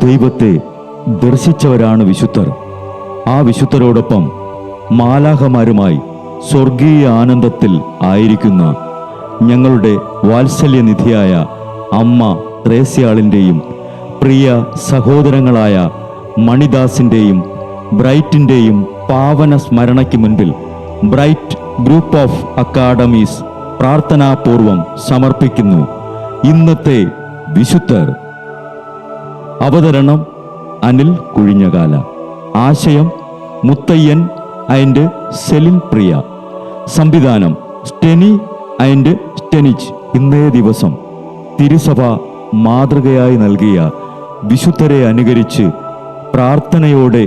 ദൈവത്തെ ദർശിച്ചവരാണ് വിശുദ്ധർ. ആ വിശുദ്ധരോടൊപ്പം മാലാഖമാരുമായി സ്വർഗീയ ആനന്ദത്തിൽ ആയിരിക്കുന്ന ഞങ്ങളുടെ വാത്സല്യനിധിയായ അമ്മ ത്രേസ്യാളിൻ്റെയും പ്രിയ സഹോദരങ്ങളായ മണിദാസിൻ്റെയും ബ്രൈറ്റിൻ്റെയും പാവന സ്മരണയ്ക്ക് മുൻപിൽ ബ്രൈറ്റ് ഗ്രൂപ്പ് ഓഫ് അക്കാഡമീസ് പ്രാർത്ഥനാപൂർവം സമർപ്പിക്കുന്നു ഇന്നത്തെ വിശുദ്ധർ. അവതരണം അനിൽ കുഴിഞ്ഞകാല. ആശയം മുത്തയ്യൻ ആൻഡ് സെലിൻ പ്രിയ. സംവിധാനം സ്റ്റെനി ആൻഡ് സ്റ്റെനിച്ച്. ഇന്നേ ദിവസം തിരുസഭ മാതൃകയായി നൽകിയ വിശുദ്ധരെ അനുകരിച്ച് പ്രാർത്ഥനയോടെ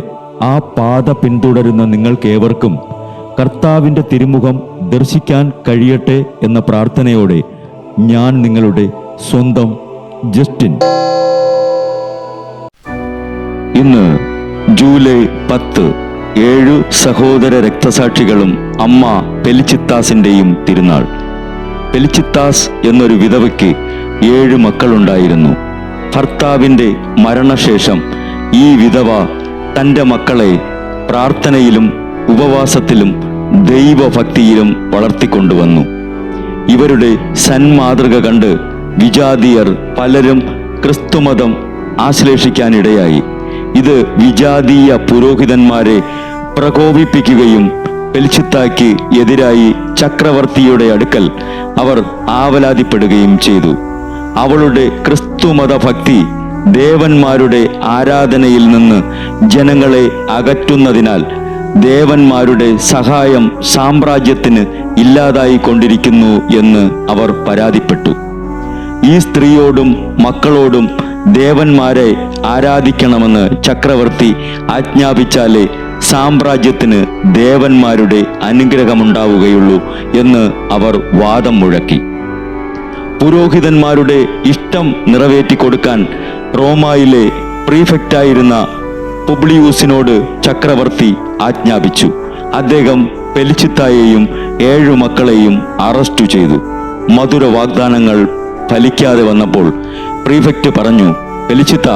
ആ പാത പിന്തുടരുന്ന നിങ്ങൾക്കേവർക്കും കർത്താവിൻ്റെ തിരുമുഖം ദർശിക്കാൻ കഴിയട്ടെ എന്ന പ്രാർത്ഥനയോടെ ഞാൻ നിങ്ങളുടെ സ്വന്തം ജസ്റ്റിൻ. ഇന്ന് ജൂലൈ 10, 7 സഹോദര രക്തസാക്ഷികളും അമ്മ പെലിച്ചിത്താസിൻ്റെയും തിരുനാൾ. പെലിച്ചിത്താസ് എന്നൊരു വിധവയ്ക്ക് 7 മക്കളുണ്ടായിരുന്നു. ഭർത്താവിൻ്റെ മരണശേഷം ഈ വിധവ തൻ്റെ മക്കളെ പ്രാർത്ഥനയിലും ഉപവാസത്തിലും ദൈവഭക്തിയിലും വളർത്തിക്കൊണ്ടുവന്നു. ഇവരുടെ സന്മാതൃക കണ്ട് വിജാതീയർ പലരും ക്രിസ്തുമതം ആശ്ലേഷിക്കാനിടയായി. ഇത് വിജാതീയ പുരോഹിതന്മാരെ പ്രകോപിപ്പിക്കുകയും പെലിച്ചിത്തായ്ക്ക് എതിരായി ചക്രവർത്തിയുടെ അടുക്കൽ അവർ ആവലാതിപ്പെടുകയും ചെയ്തു. അവളുടെ ക്രിസ്തുമത ഭക്തി ദേവന്മാരുടെ ആരാധനയിൽ നിന്ന് ജനങ്ങളെ അകറ്റുന്നതിനാൽ ദേവന്മാരുടെ സഹായം സാമ്രാജ്യത്തിന് ഇല്ലാതായിക്കൊണ്ടിരിക്കുന്നു എന്ന് അവർ പരാതിപ്പെട്ടു. ഈ സ്ത്രീയോടും മക്കളോടും ദേവന്മാരെ ആരാധിക്കണമെന്ന് ചക്രവർത്തി ആജ്ഞാപിച്ചാലേ സാമ്രാജ്യത്തിന് ദേവന്മാരുടെ അനുഗ്രഹമുണ്ടാവുകയുള്ളൂ എന്ന് അവർ വാദം മുഴക്കി. പുരോഹിതന്മാരുടെ ഇഷ്ടം നിറവേറ്റിക്കൊടുക്കാൻ റോമായിലെ പ്രീഫെക്റ്റായിരുന്ന പുബ്ലിയൂസിനോട് ചക്രവർത്തി ആജ്ഞാപിച്ചു. അദ്ദേഹം പെലിച്ചിത്തായെയും 7 മക്കളെയും അറസ്റ്റു ചെയ്തു. മധുര വാഗ്ദാനങ്ങൾ ഫലിക്കാതെ വന്നപ്പോൾ പ്രീഫെക്റ്റ് പറഞ്ഞു, പെലിച്ചിത്ത,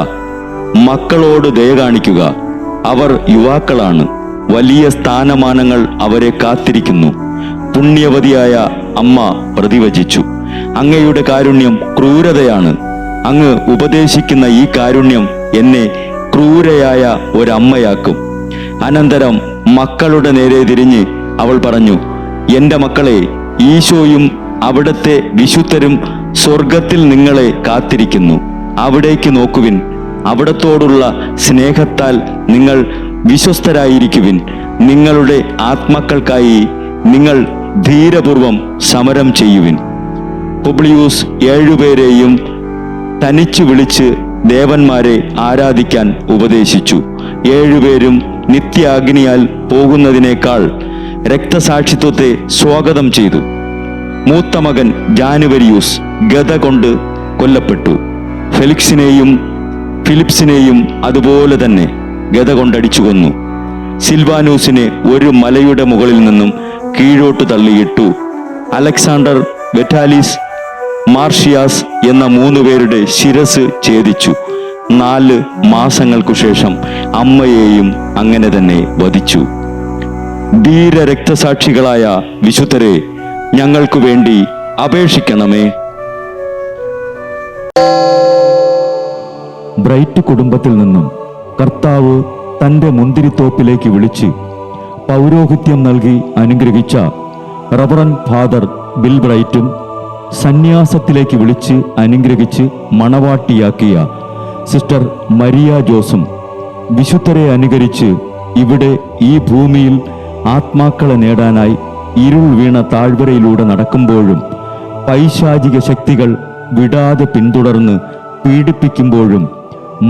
മക്കളോട് ദയ കാണിക്കുക. അവർ യുവാക്കളാണ്. വലിയ സ്ഥാനമാനങ്ങൾ അവരെ കാത്തിരിക്കുന്നു. പുണ്യവതിയായ അമ്മ പ്രതിവചിച്ചു, അങ്ങയുടെ കാരുണ്യം ക്രൂരതയാണ്. അങ്ങ് ഉപദേശിക്കുന്ന ഈ കാരുണ്യം എന്നെ ക്രൂരയായ ഒരമ്മയാക്കും. അനന്തരം മക്കളുടെ നേരെ തിരിഞ്ഞ് അവൾ പറഞ്ഞു, എൻ്റെ മക്കളെ, ഈശോയും അവിടുത്തെ വിശുദ്ധരും സ്വർഗത്തിൽ നിങ്ങളെ കാത്തിരിക്കുന്നു. അവിടേക്ക് നോക്കുവിൻ. അവിടത്തോടുള്ള സ്നേഹത്താൽ നിങ്ങൾ വിശ്വസ്തരായിരിക്കുവിൻ. നിങ്ങളുടെ ആത്മാക്കൾക്കായി നിങ്ങൾ ധീരപൂർവം സമരം ചെയ്യുവിൻ. പുബ്ലിയൂസ് 7 പേരെയും തനിച്ചു വിളിച്ച് ദേവന്മാരെ ആരാധിക്കാൻ ഉപദേശിച്ചു. 7 പേരും നിത്യാഗ്നിയാൽ പോകുന്നതിനേക്കാൾ രക്തസാക്ഷിത്വത്തെ സ്വാഗതം ചെയ്തു. മൂത്ത മകൻ ജാനുവരിയൂസ് ഗദ കൊണ്ട് കൊല്ലപ്പെട്ടു. ഫെലിക്സിനെയും ഫിലിപ്സിനെയും അതുപോലെ തന്നെ ഗദ കൊണ്ടടിച്ചു കൊന്നു. സിൽവാനൂസിനെ ഒരു മലയുടെ മുകളിൽ നിന്നും കീഴോട്ട് തള്ളിയിട്ടു. അലക്സാണ്ടർ, വെറ്റാലിസ്, മാർഷിയാസ് എന്ന 3 പേരുടെ ശിരസ് ഛേദിച്ചു. 4 മാസങ്ങൾക്കു ശേഷം അമ്മയെയും അങ്ങനെ തന്നെ വധിച്ചു. ധീര രക്തസാക്ഷികളായ വിശുദ്ധരെ, ഞങ്ങൾക്കു വേണ്ടി അപേക്ഷിക്കണമേ. ബ്രൈറ്റ് കുടുംബത്തിൽ നിന്നും കർത്താവ് തൻ്റെ മുന്തിരിത്തോപ്പിലേക്ക് വിളിച്ച് പൗരോഹിത്യം നൽകി അനുഗ്രഹിച്ച റവറൻ ഫാദർ ബിൽ ബ്രൈറ്റും സന്യാസത്തിലേക്ക് വിളിച്ച് അനുഗ്രഹിച്ച് മണവാട്ടിയാക്കിയ സിസ്റ്റർ മരിയ ജോസും വിശുദ്ധരെ അനുകരിച്ച് ഇവിടെ ഈ ഭൂമിയിൽ ആത്മാക്കളെ നേടാനായി ഇരുൾ വീണ താഴ്വരയിലൂടെ നടക്കുമ്പോഴും പൈശാചിക ശക്തികൾ വിടാതെ പിന്തുടർന്ന് പീഡിപ്പിക്കുമ്പോഴും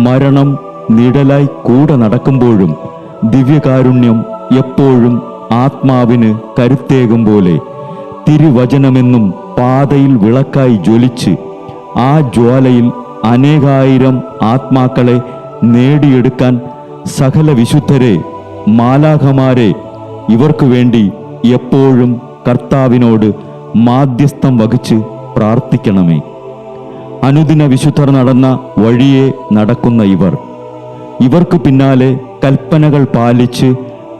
മരണം നിഴലായി കൂടെ നടക്കുമ്പോഴും ദിവ്യകാരുണ്യം എപ്പോഴും ആത്മാവിന് കരുത്തേകും പോലെ തിരുവചനമെന്നും പാതയിൽ വിളക്കായി ജ്വലിച്ച് ആ ജ്വാലയിൽ അനേകായിരം ആത്മാക്കളെ നേടിയെടുക്കാൻ സകല വിശുദ്ധരെ, മാലാഖമാരെ, ഇവർക്കു വേണ്ടി എപ്പോഴും കർത്താവിനോട് മാധ്യസ്ഥം വഹിച്ച് പ്രാർത്ഥിക്കണമേ. അനുദിന വിശുദ്ധർ നടന്ന വഴിയെ നടക്കുന്ന ഇവർക്ക് പിന്നാലെ കൽപ്പനകൾ പാലിച്ച്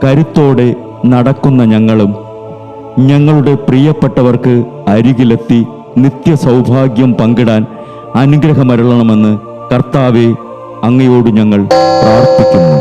കരുത്തോടെ നടക്കുന്ന ഞങ്ങളും ഞങ്ങളുടെ പ്രിയപ്പെട്ടവർക്ക് അരികിലെത്തി നിത്യസൗഭാഗ്യം പങ്കിടാൻ അനുഗ്രഹമരുളണമെന്ന് കർത്താവെ, അങ്ങയോട് ഞങ്ങൾ പ്രാർത്ഥിക്കുന്നു.